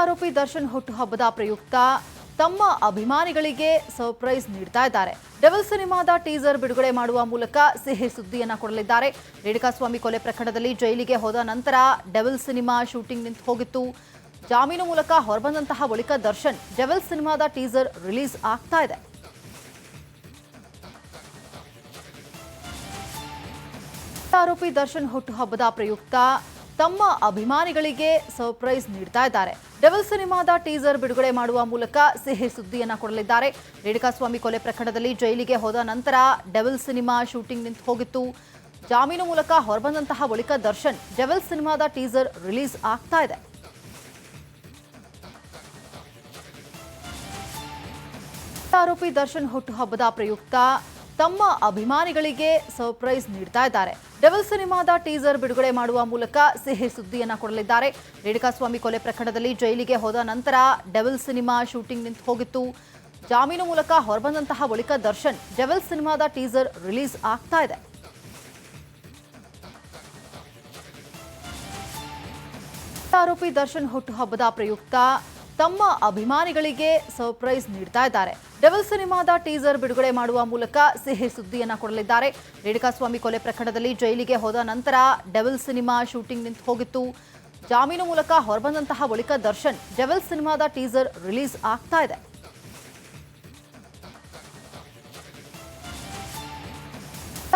ಆರೋಪಿ ದರ್ಶನ್ ಹುಟ್ಟುಹಬ್ಬದ ಪ್ರಯುಕ್ತ ತಮ್ಮ ಅಭಿಮಾನಿಗಳಿಗೆ ಸರ್ಪ್ರೈಸ್ ನೀಡ್ತಾ ಇದ್ದಾರೆ. ಡೆವಿಲ್ ಸಿನಿಮಾದ ಟೀಸರ್ ಬಿಡುಗಡೆ ಮಾಡುವ ಮೂಲಕ ಸಿಹಿ ಸುದ್ದಿಯನ್ನ ಕೊಡಲಿದ್ದಾರೆ. ರೇಣುಕಾಸ್ವಾಮಿ ಕೊಲೆ ಪ್ರಕರಣದಲ್ಲಿ ಜೈಲಿಗೆ ಹೋದ ನಂತರ ಡೆವಿಲ್ ಸಿನಿಮಾ ಶೂಟಿಂಗ್ ನಿಂತು ಹೋಗಿತ್ತು. ಜಾಮೀನು ಮೂಲಕ ಹೊರಬಂದಂತಹ ಬಳಿಕ ದರ್ಶನ್ ಡೆವಿಲ್ ಸಿನಿಮಾದ ಟೀಸರ್ ರಿಲೀಸ್ ಆಗ್ತಾ ಇದೆ. ಆರೋಪಿ ದರ್ಶನ್ ಹುಟ್ಟುಹಬ್ಬದ ಪ್ರಯುಕ್ತ ತಮ್ಮ ಅಭಿಮಾನಿಗಳಿಗೆ ಸರ್ಪ್ರೈಸ್ ನೀಡ್ತಾ ಇದ್ದಾರೆ. ಡೆವಿಲ್ ಸಿನಿಮಾದ ಟೀಸರ್ ಬಿಡುಗಡೆ ಮಾಡುವ ಮೂಲಕ ಸಿಹಿ ಸುದ್ದಿಯನ್ನ ಕೊಡಲಿದ್ದಾರೆ. ರೇಣುಕಾಸ್ವಾಮಿ ಕೊಲೆ ಪ್ರಕರಣದಲ್ಲಿ ಜೈಲಿಗೆ ಹೋದ ನಂತರ ಡೆವಿಲ್ ಸಿನಿಮಾ ಶೂಟಿಂಗ್ ನಿಂತು ಹೋಗಿತ್ತು. ಜಾಮೀನು ಮೂಲಕ ಹೊರಬಂದಂತಹ ಬಳಿಕ ದರ್ಶನ್ ಡೆವಿಲ್ ಸಿನಿಮಾದ ಟೀಸರ್ ರಿಲೀಸ್ ಆಗ್ತಾ ಇದೆ. ಆರೋಪಿ ದರ್ಶನ್ ಹುಟ್ಟುಹಬ್ಬದ ಪ್ರಯುಕ್ತ ತಮ್ಮ ಅಭಿಮಾನಿಗಳಿಗೆ ಸರ್ಪ್ರೈಸ್ ನೀಡ್ತಾ ಇದ್ದಾರೆ. ಡೆವಿಲ್ ಸಿನಿಮಾದ ಟೀಸರ್ ಬಿಡುಗಡೆ ಮಾಡುವ ಮೂಲಕ ಸಿಹಿ ಸುದ್ದಿಯನ್ನ ಕೊಡಲಿದ್ದಾರೆ. ರೇಣುಕಾಸ್ವಾಮಿ ಕೊಲೆ ಪ್ರಕರಣದಲ್ಲಿ ಜೈಲಿಗೆ ಹೋದ ನಂತರ ಡೆವಿಲ್ ಸಿನಿಮಾ ಶೂಟಿಂಗ್ ನಿಂತು ಹೋಗಿತ್ತು. ಜಾಮೀನು ಮೂಲಕ ಹೊರಬಂದಂತಹ ಬಳಿಕ ದರ್ಶನ್ ಡೆವಿಲ್ ಸಿನಿಮಾದ ಟೀಸರ್ ರಿಲೀಸ್ ಆಗ್ತಾ ಇದೆ. ಆರೋಪಿ ದರ್ಶನ್ ಹುಟ್ಟುಹಬ್ಬದ ಪ್ರಯುಕ್ತ ತಮ್ಮ ಅಭಿಮಾನಿಗಳಿಗೆ ಸರ್ಪ್ರೈಸ್ ನೀಡ್ತಾ ಇದ್ದಾರೆ. ಡೆವಿಲ್ ಸಿನಿಮಾದ ಟೀಸರ್ ಬಿಡುಗಡೆ ಮಾಡುವ ಮೂಲಕ ಸಿಹಿ ಸುದ್ದಿಯನ್ನ ಕೊಡಲಿದ್ದಾರೆ. ರೇಣುಕಾಸ್ವಾಮಿ ಕೊಲೆ ಪ್ರಕರಣದಲ್ಲಿ ಜೈಲಿಗೆ ಹೋದ ನಂತರ ಡೆವಿಲ್ ಸಿನಿಮಾ ಶೂಟಿಂಗ್ ನಿಂತು ಹೋಗಿತ್ತು. ಜಾಮೀನು ಮೂಲಕ ಹೊರಬಂದಂತಹ ಬಳಿಕ ದರ್ಶನ್ ಡೆವಿಲ್ ಸಿನಿಮಾದ ಟೀಸರ್ ರಿಲೀಸ್ ಆಗ್ತಾ ಇದೆ.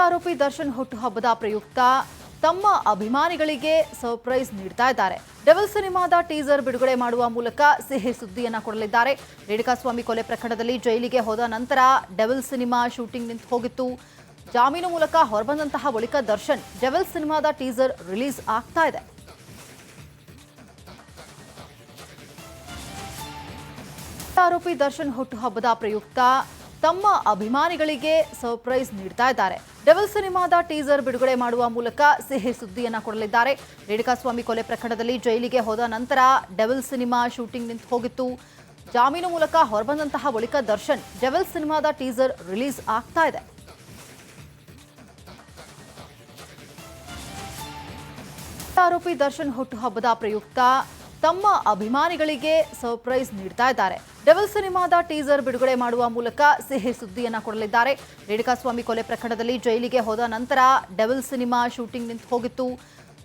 ಆರೋಪಿ ದರ್ಶನ್ ಹುಟ್ಟುಹಬ್ಬದ ಪ್ರಯುಕ್ತ ತಮ್ಮ ಅಭಿಮಾನಿಗಳಿಗೆ ಸರ್ಪ್ರೈಸ್ ನೀಡ್ತಾ ಇದ್ದಾರೆ. ಡೆವಿಲ್ ಸಿನಿಮಾದ ಟೀಸರ್ ಬಿಡುಗಡೆ ಮಾಡುವ ಮೂಲಕ ಸಿಹಿ ಸುದ್ದಿಯನ್ನ ಕೊಡಲಿದ್ದಾರೆ. ರೇಣುಕಾಸ್ವಾಮಿ ಕೊಲೆ ಪ್ರಕರಣದಲ್ಲಿ ಜೈಲಿಗೆ ಹೋದ ನಂತರ ಡೆವಿಲ್ ಸಿನಿಮಾ ಶೂಟಿಂಗ್ ನಿಂತು ಹೋಗಿತ್ತು. ಜಾಮೀನು ಮೂಲಕ ಹೊರಬಂದಂತಹ ಬಳಿಕ ದರ್ಶನ್ ಡೆವಿಲ್ ಸಿನಿಮಾದ ಟೀಸರ್ ರಿಲೀಸ್ ಆಗ್ತಾ ಇದೆ. ಆರೋಪಿ ದರ್ಶನ್ ಹುಟ್ಟುಹಬ್ಬದ ಪ್ರಯುಕ್ತ ತಮ್ಮ ಅಭಿಮಾನಿಗಳಿಗೆ ಸರ್ಪ್ರೈಸ್ ನೀಡ್ತಾ ಇದ್ದಾರೆ. ಡೆವಿಲ್ ಸಿನಿಮಾದ ಟೀಸರ್ ಬಿಡುಗಡೆ ಮಾಡುವ ಮೂಲಕ ಸಿಹಿ ಸುದ್ದಿಯನ್ನ ಕೊಡಲಿದ್ದಾರೆ. ರೇಣುಕಾಸ್ವಾಮಿ ಕೊಲೆ ಪ್ರಕರಣದಲ್ಲಿ ಜೈಲಿಗೆ ಹೋದ ನಂತರ ಡೆವಿಲ್ ಸಿನಿಮಾ ಶೂಟಿಂಗ್ ನಿಂತು ಹೋಗಿತ್ತು. ಜಾಮೀನು ಮೂಲಕ ಹೊರಬಂದಂತಹ ಬಳಿಕ ದರ್ಶನ್ ಡೆವಿಲ್ ಸಿನಿಮಾದ ಟೀಸರ್ ರಿಲೀಸ್ ಆಗ್ತಾ ಇದೆ. ಆರೋಪಿ ದರ್ಶನ್ ಹುಟ್ಟುಹಬ್ಬದ ಪ್ರಯುಕ್ತ ತಮ್ಮ ಅಭಿಮಾನಿಗಳಿಗೆ ಸರ್ಪ್ರೈಸ್ ನೀಡ್ತಾ ಇದ್ದಾರೆ. ಡೆವಿಲ್ ಸಿನಿಮಾದ ಟೀಸರ್ ಬಿಡುಗಡೆ ಮಾಡುವ ಮೂಲಕ ಸಿಹಿ ಸುದ್ದಿಯನ್ನ ಕೊಡಲಿದ್ದಾರೆ. ರೇಣುಕಾಸ್ವಾಮಿ ಕೊಲೆ ಪ್ರಕರಣದಲ್ಲಿ ಜೈಲಿಗೆ ಹೋದ ನಂತರ ಡೆವಿಲ್ ಸಿನಿಮಾ ಶೂಟಿಂಗ್ ನಿಂತು ಹೋಗಿತ್ತು.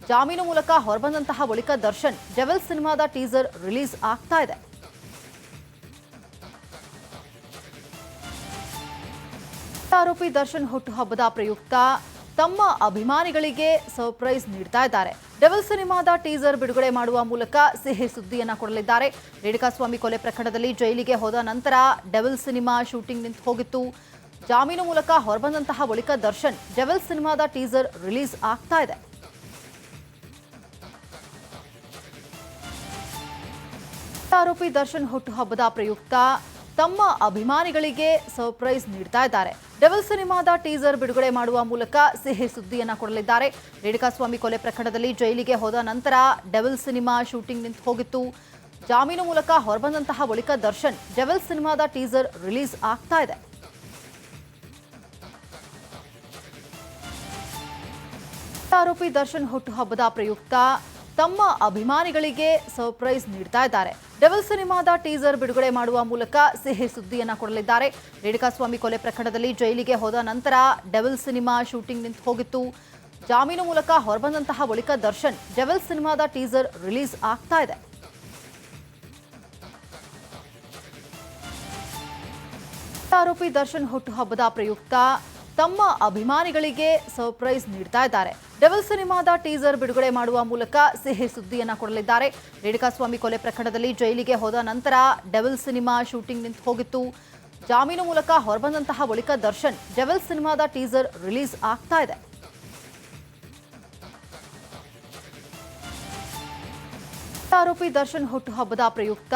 ಜಾಮೀನು ಮೂಲಕ ಹೊರಬಂದಂತಹ ಬಳಿಕ ದರ್ಶನ್ ಡೆವಿಲ್ ಸಿನಿಮಾದ ಟೀಸರ್ ರಿಲೀಸ್ ಆಗ್ತಾ ಇದೆ. ಆರೋಪಿ ದರ್ಶನ್ ಹುಟ್ಟುಹಬ್ಬದ ಪ್ರಯುಕ್ತ ತಮ್ಮ ಅಭಿಮಾನಿಗಳಿಗೆ ಸರ್ಪ್ರೈಸ್ ನೀಡ್ತಾ ಇದ್ದಾರೆ. ಡೆವಿಲ್ ಸಿನಿಮಾದ ಟೀಸರ್ ಬಿಡುಗಡೆ ಮಾಡುವ ಮೂಲಕ ಸಿಹಿ ಸುದ್ದಿಯನ್ನ ಕೊಡಲಿದ್ದಾರೆ. ರೇಣುಕಾಸ್ವಾಮಿ ಕೊಲೆ ಪ್ರಕರಣದಲ್ಲಿ ಜೈಲಿಗೆ ಹೋದ ನಂತರ ಡೆವಿಲ್ ಸಿನಿಮಾ ಶೂಟಿಂಗ್ ನಿಂತು ಹೋಗಿತ್ತು. ಜಾಮೀನು ಮೂಲಕ ಹೊರಬಂದಂತಹ ಬಳಿಕ ದರ್ಶನ್ ಡೆವಿಲ್ ಸಿನಿಮಾದ ಟೀಸರ್ ರಿಲೀಸ್ ಆಗ್ತಾ ಇದೆ. ಆರೋಪಿ ದರ್ಶನ್ ಹುಟ್ಟುಹಬ್ಬದ ಪ್ರಯುಕ್ತ ತಮ್ಮ ಅಭಿಮಾನಿಗಳಿಗೆ ಸರ್ಪ್ರೈಸ್ ನೀಡ್ತಾ ಇದ್ದಾರೆ. ಡೆವಿಲ್ ಸಿನಿಮಾದ ಟೀಸರ್ ಬಿಡುಗಡೆ ಮಾಡುವ ಮೂಲಕ ಸಿಹಿ ಸುದ್ದಿಯನ್ನ ಕೊಡಲಿದ್ದಾರೆ. ರೇಣುಕಾಸ್ವಾಮಿ ಕೊಲೆ ಪ್ರಕರಣದಲ್ಲಿ ಜೈಲಿಗೆ ಹೋದ ನಂತರ ಡೆವಿಲ್ ಸಿನಿಮಾ ಶೂಟಿಂಗ್ ನಿಂತು ಹೋಗಿತ್ತು. ಜಾಮೀನು ಮೂಲಕ ಹೊರಬಂದಂತಹ ಬಳಿಕ ದರ್ಶನ್ ಡೆವಿಲ್ ಸಿನಿಮಾದ ಟೀಸರ್ ರಿಲೀಸ್ ಆಗ್ತಾ ಇದೆ. ಆರೋಪಿ ದರ್ಶನ್ ಹುಟ್ಟುಹಬ್ಬದ ಪ್ರಯುಕ್ತ ತಮ್ಮ ಅಭಿಮಾನಿಗಳಿಗೆ ಸರ್ಪ್ರೈಸ್ ನೀಡ್ತಾ ಇದ್ದಾರೆ. ಡೆವಿಲ್ ಸಿನಿಮಾದ ಟೀಸರ್ ಬಿಡುಗಡೆ ಮಾಡುವ ಮೂಲಕ ಸಿಹಿ ಸುದ್ದಿಯನ್ನ ಕೊಡಲಿದ್ದಾರೆ. ರೇಣುಕಾಸ್ವಾಮಿ ಕೊಲೆ ಪ್ರಕರಣದಲ್ಲಿ ಜೈಲಿಗೆ ಹೋದ ನಂತರ ಡೆವಿಲ್ ಸಿನಿಮಾ ಶೂಟಿಂಗ್ ನಿಂತು ಹೋಗಿತ್ತು. ಜಾಮೀನು ಮೂಲಕ ಹೊರಬಂದಂತಹ ಬಳಿಕ ದರ್ಶನ್ ಡೆವಿಲ್ ಸಿನಿಮಾದ ಟೀಸರ್ ರಿಲೀಸ್ ಆಗ್ತಾ ಇದೆ. ಆರೋಪಿ ದರ್ಶನ್ ಹುಟ್ಟುಹಬ್ಬದ ಪ್ರಯುಕ್ತ ತಮ್ಮ ಅಭಿಮಾನಿಗಳಿಗೆ ಸರ್ಪ್ರೈಸ್ ನೀಡ್ತಾ ಇದ್ದಾರೆ. ಡೆವಿಲ್ ಸಿನಿಮಾದ ಟೀಸರ್ ಬಿಡುಗಡೆ ಮಾಡುವ ಮೂಲಕ ಸಿಹಿ ಸುದ್ದಿಯನ್ನ ಕೊಡಲಿದ್ದಾರೆ. ರೇಣುಕಾಸ್ವಾಮಿ ಕೊಲೆ ಪ್ರಕರಣದಲ್ಲಿ ಜೈಲಿಗೆ ಹೋದ ನಂತರ ಡೆವಿಲ್ ಸಿನಿಮಾ ಶೂಟಿಂಗ್ ನಿಂತು ಹೋಗಿತ್ತು. ಜಾಮೀನು ಮೂಲಕ ಹೊರಬಂದಂತಹ ಬಳಿಕ ದರ್ಶನ್ ಡೆವಿಲ್ ಸಿನಿಮಾದ ಟೀಸರ್ ರಿಲೀಸ್ ಆಗ್ತಾ ಇದೆ. ಆರೋಪಿ ದರ್ಶನ್ ಹುಟ್ಟುಹಬ್ಬದ ಪ್ರಯುಕ್ತ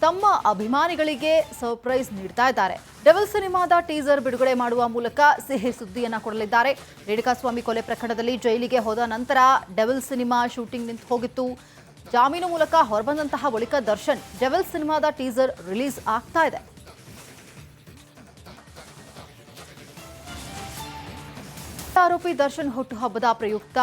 ತಮ್ಮ ಅಭಿಮಾನಿಗಳಿಗೆ ಸರ್ಪ್ರೈಸ್ ನೀಡ್ತಾ ಇದ್ದಾರೆ. ಡೆವಿಲ್ ಸಿನಿಮಾದ ಟೀಸರ್ ಬಿಡುಗಡೆ ಮಾಡುವ ಮೂಲಕ ಸಿಹಿ ಸುದ್ದಿಯನ್ನ ಕೊಡಲಿದ್ದಾರೆ. ರೇಣುಕಾಸ್ವಾಮಿ ಕೊಲೆ ಪ್ರಕರಣದಲ್ಲಿ ಜೈಲಿಗೆ ಹೋದ ನಂತರ ಡೆವಿಲ್ ಸಿನಿಮಾ ಶೂಟಿಂಗ್ ನಿಂತು ಹೋಗಿತ್ತು. ಜಾಮೀನು ಮೂಲಕ ಹೊರಬಂದಂತಹ ಬಳಿಕ ದರ್ಶನ್ ಡೆವಿಲ್ ಸಿನಿಮಾದ ಟೀಸರ್ ರಿಲೀಸ್ ಆಗ್ತಾ ಇದೆ. ಆರೋಪಿ ದರ್ಶನ್ ಹುಟ್ಟುಹಬ್ಬದ ಪ್ರಯುಕ್ತ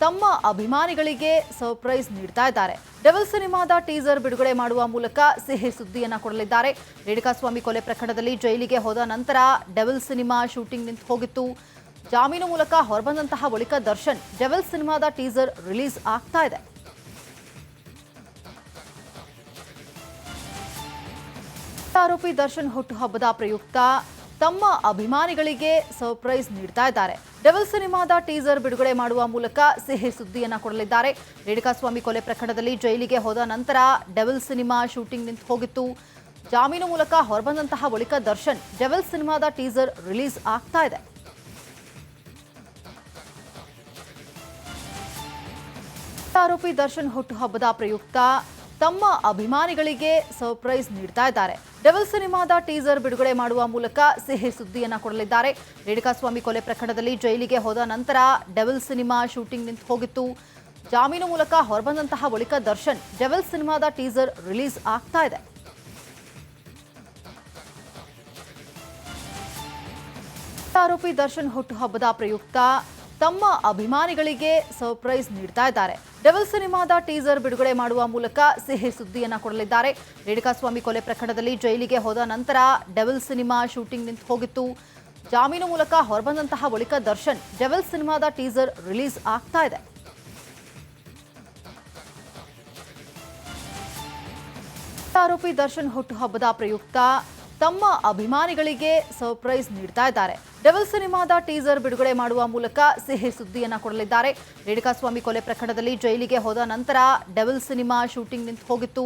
ತಮ್ಮ ಅಭಿಮಾನಿಗಳಿಗೆ ಸರ್ಪ್ರೈಸ್ ನೀಡ್ತಾ ಇದ್ದಾರೆ. ಡೆವಿಲ್ ಸಿನಿಮಾದ ಟೀಸರ್ ಬಿಡುಗಡೆ ಮಾಡುವ ಮೂಲಕ ಸಿಹಿ ಸುದ್ದಿಯನ್ನ ಕೊಡಲಿದ್ದಾರೆ. ರೇಣುಕಾಸ್ವಾಮಿ ಕೊಲೆ ಪ್ರಕರಣದಲ್ಲಿ ಜೈಲಿಗೆ ಹೋದ ನಂತರ ಡೆವಿಲ್ ಸಿನಿಮಾ ಶೂಟಿಂಗ್ ನಿಂತು ಹೋಗಿತ್ತು. ಜಾಮೀನು ಮೂಲಕ ಹೊರಬಂದಂತಹ ಬಳಿಕ ದರ್ಶನ್ ಡೆವಿಲ್ ಸಿನಿಮಾದ ಟೀಸರ್ ರಿಲೀಸ್ ಆಗ್ತಾ ಇದೆ. ಆರೋಪಿ ದರ್ಶನ್ ಹುಟ್ಟುಹಬ್ಬದ ಪ್ರಯುಕ್ತ ತಮ್ಮ ಅಭಿಮಾನಿಗಳಿಗೆ ಸರ್ಪ್ರೈಸ್ ನೀಡ್ತಾ ಇದ್ದಾರೆ. ಡೆವಿಲ್ ಸಿನಿಮಾದ ಟೀಸರ್ ಬಿಡುಗಡೆ ಮಾಡುವ ಮೂಲಕ ಸಿಹಿ ಸುದ್ದಿಯನ್ನ ಕೊಡಲಿದ್ದಾರೆ. ರೇಣುಕಾಸ್ವಾಮಿ ಕೊಲೆ ಪ್ರಕರಣದಲ್ಲಿ ಜೈಲಿಗೆ ಹೋದ ನಂತರ ಡೆವಿಲ್ ಸಿನಿಮಾ ಶೂಟಿಂಗ್ ನಿಂತು ಹೋಗಿತ್ತು. ಜಾಮೀನು ಮೂಲಕ ಹೊರಬಂದಂತಹ ಬಳಿಕ ದರ್ಶನ್ ಡೆವಿಲ್ ಸಿನಿಮಾದ ಟೀಸರ್ ರಿಲೀಸ್ ಆಗ್ತಾ ಇದೆ. ಆರೋಪಿ ದರ್ಶನ್ ಹುಟ್ಟುಹಬ್ಬದ ಪ್ರಯುಕ್ತ ತಮ್ಮ ಅಭಿಮಾನಿಗಳಿಗೆ ಸರ್ಪ್ರೈಸ್ ನೀಡ್ತಾ ಇದ್ದಾರೆ. ಡೆವಿಲ್ ಸಿನಿಮಾದ ಟೀಸರ್ ಬಿಡುಗಡೆ ಮಾಡುವ ಮೂಲಕ ಸಿಹಿ ಸುದ್ದಿಯನ್ನ ಕೊಡಲಿದ್ದಾರೆ. ರೇಣುಕಾಸ್ವಾಮಿ ಕೊಲೆ ಪ್ರಕರಣದಲ್ಲಿ ಜೈಲಿಗೆ ಹೋದ ನಂತರ ಡೆವಿಲ್ ಸಿನಿಮಾ ಶೂಟಿಂಗ್ ನಿಂತು ಹೋಗಿತ್ತು. ಜಾಮೀನು ಮೂಲಕ ಹೊರಬಂದಂತಹ ಬಳಿಕ ದರ್ಶನ್ ಡೆವಿಲ್ ಸಿನಿಮಾದ ಟೀಸರ್ ರಿಲೀಸ್ ಆಗ್ತಾ ಇದೆ. ಆರೋಪಿ ದರ್ಶನ್ ಹುಟ್ಟುಹಬ್ಬದ ಪ್ರಯುಕ್ತ ತಮ್ಮ ಅಭಿಮಾನಿಗಳಿಗೆ ಸರ್ಪ್ರೈಸ್ ನೀಡ್ತಾ ಇದ್ದಾರೆ. ಡೆವಿಲ್ ಸಿನಿಮಾದ ಟೀಸರ್ ಬಿಡುಗಡೆ ಮಾಡುವ ಮೂಲಕ ಸಿಹಿ ಸುದ್ದಿಯನ್ನ ಕೊಡಲಿದ್ದಾರೆ. ರೇಣುಕಾಸ್ವಾಮಿ ಕೊಲೆ ಪ್ರಕರಣದಲ್ಲಿ ಜೈಲಿಗೆ ಹೋದ ನಂತರ ಡೆವಿಲ್ ಸಿನಿಮಾ ಶೂಟಿಂಗ್ ನಿಂತು ಹೋಗಿತ್ತು. ಜಾಮೀನು ಮೂಲಕ ಹೊರಬಂದಂತಹ ಬಳಿಕ ದರ್ಶನ್ ಡೆವಿಲ್ ಸಿನಿಮಾದ ಟೀಸರ್ ರಿಲೀಸ್ ಆಗ್ತಾ ಇದೆ. ಆರೋಪಿ ದರ್ಶನ್ ಹುಟ್ಟುಹಬ್ಬದ ಪ್ರಯುಕ್ತ ತಮ್ಮ ಅಭಿಮಾನಿಗಳಿಗೆ ಸರ್ಪ್ರೈಸ್ ನೀಡ್ತಾ ಇದ್ದಾರೆ. ಡೆವಿಲ್ ಸಿನಿಮಾದ ಟೀಸರ್ ಬಿಡುಗಡೆ ಮಾಡುವ ಮೂಲಕ ಸಿಹಿ ಸುದ್ದಿಯನ್ನ ಕೊಡಲಿದ್ದಾರೆ. ರೇಣುಕಾಸ್ವಾಮಿ ಕೊಲೆ ಪ್ರಕರಣದಲ್ಲಿ ಜೈಲಿಗೆ ಹೋದ ನಂತರ ಡೆವಿಲ್ ಸಿನಿಮಾ ಶೂಟಿಂಗ್ ನಿಂತು ಹೋಗಿತ್ತು.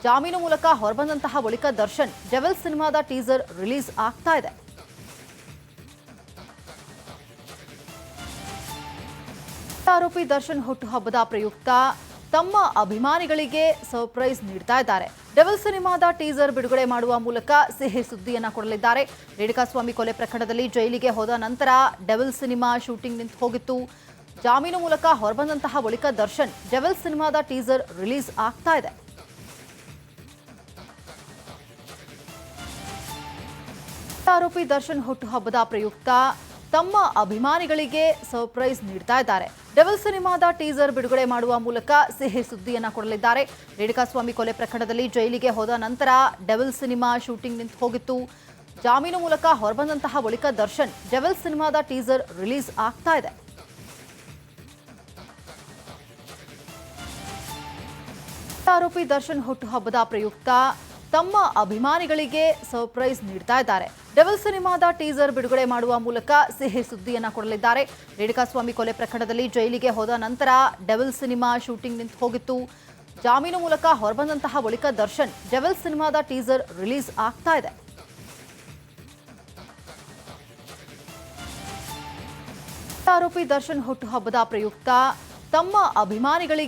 ಜಾಮೀನು ಮೂಲಕ ಹೊರಬಂದಂತಹ ಬಳಿಕ ದರ್ಶನ್ ಡೆವಿಲ್ ಸಿನಿಮಾದ ಟೀಸರ್ ರಿಲೀಸ್ ಆಗ್ತಾ ಇದೆ. ಆರೋಪಿ ದರ್ಶನ್ ಹುಟ್ಟುಹಬ್ಬದ ಪ್ರಯುಕ್ತ ತಮ್ಮ ಅಭಿಮಾನಿಗಳಿಗೆ ಸರ್ಪ್ರೈಸ್ ನೀಡ್ತಾ ಇದ್ದಾರೆ. ಡೆವಿಲ್ ಸಿನಿಮಾದ ಟೀಸರ್ ಬಿಡುಗಡೆ ಮಾಡುವ ಮೂಲಕ ಸಿಹಿ ಸುದ್ದಿಯನ್ನ ಕೊಡಲಿದ್ದಾರೆ. ರೇಣುಕಾಸ್ವಾಮಿ ಕೊಲೆ ಪ್ರಕರಣದಲ್ಲಿ ಜೈಲಿಗೆ ಹೋದ ನಂತರ ಡೆವಿಲ್ ಸಿನಿಮಾ ಶೂಟಿಂಗ್ ನಿಂತು ಹೋಗಿತ್ತು. ಜಾಮೀನು ಮೂಲಕ ಹೊರಬಂದಂತಹ ಬಳಿಕ ದರ್ಶನ್ ಡೆವಿಲ್ ಸಿನಿಮಾದ ಟೀಸರ್ ರಿಲೀಸ್ ಆಗ್ತಾ ಇದೆ. ಆರೋಪಿ ದರ್ಶನ್ ಹುಟ್ಟುಹಬ್ಬದ ಪ್ರಯುಕ್ತ ತಮ್ಮ ಅಭಿಮಾನಿಗಳಿಗೆ ಸರ್ಪ್ರೈಸ್ ನೀಡ್ತಾ ಇದ್ದಾರೆ. ಡೆವಿಲ್ ಸಿನಿಮಾದ ಟೀಸರ್ ಬಿಡುಗಡೆ ಮಾಡುವ ಮೂಲಕ ಸಿಹಿ ಸುದ್ದಿಯನ್ನ ಕೊಡಲಿದ್ದಾರೆ. ರೇಣುಕಾಸ್ವಾಮಿ ಕೊಲೆ ಪ್ರಕರಣದಲ್ಲಿ ಜೈಲಿಗೆ ಹೋದ ನಂತರ ಡೆವಿಲ್ ಸಿನಿಮಾ ಶೂಟಿಂಗ್ ನಿಂತು ಹೋಗಿತ್ತು. ಜಾಮೀನು ಮೂಲಕ ಹೊರಬಂದಂತಹ ಬಳಿಕ ದರ್ಶನ್ ಡೆವಿಲ್ ಸಿನಿಮಾದ ಟೀಸರ್ ರಿಲೀಸ್ ಆಗ್ತಾ ಇದೆ. ಆರೋಪಿ ದರ್ಶನ್ ಹುಟ್ಟುಹಬ್ಬದ ಪ್ರಯುಕ್ತ ತಮ್ಮ ಅಭಿಮಾನಿಗಳಿಗೆ ಸರ್ಪ್ರೈಸ್ ನೀಡ್ತಾ ಇದ್ದಾರೆ. ಡೆವಿಲ್ ಸಿನಿಮಾದ ಟೀಸರ್ ಬಿಡುಗಡೆ ಮಾಡುವ ಮೂಲಕ ಸಿಹಿ ಸುದ್ದಿಯನ್ನ ಕೊಡಲಿದ್ದಾರೆ. ರೇಣುಕಾಸ್ವಾಮಿ ಕೊಲೆ ಪ್ರಕರಣದಲ್ಲಿ ಜೈಲಿಗೆ ಹೋದ ನಂತರ ಡೆವಿಲ್ ಸಿನಿಮಾ ಶೂಟಿಂಗ್ ನಿಂತು ಹೋಗಿತ್ತು. ಜಾಮೀನು ಮೂಲಕ ಹೊರಬಂದಂತಹ ಬಳಿಕ ದರ್ಶನ್ ಡೆವಿಲ್ ಸಿನಿಮಾದ ಟೀಸರ್ ರಿಲೀಸ್ ಆಗ್ತಾ ಇದೆ. ಆರೋಪಿ ದರ್ಶನ್ ಹುಟ್ಟುಹಬ್ಬದ ಪ್ರಯುಕ್ತ ತಮ್ಮ ಅಭಿಮಾನಿಗಳಿಗೆ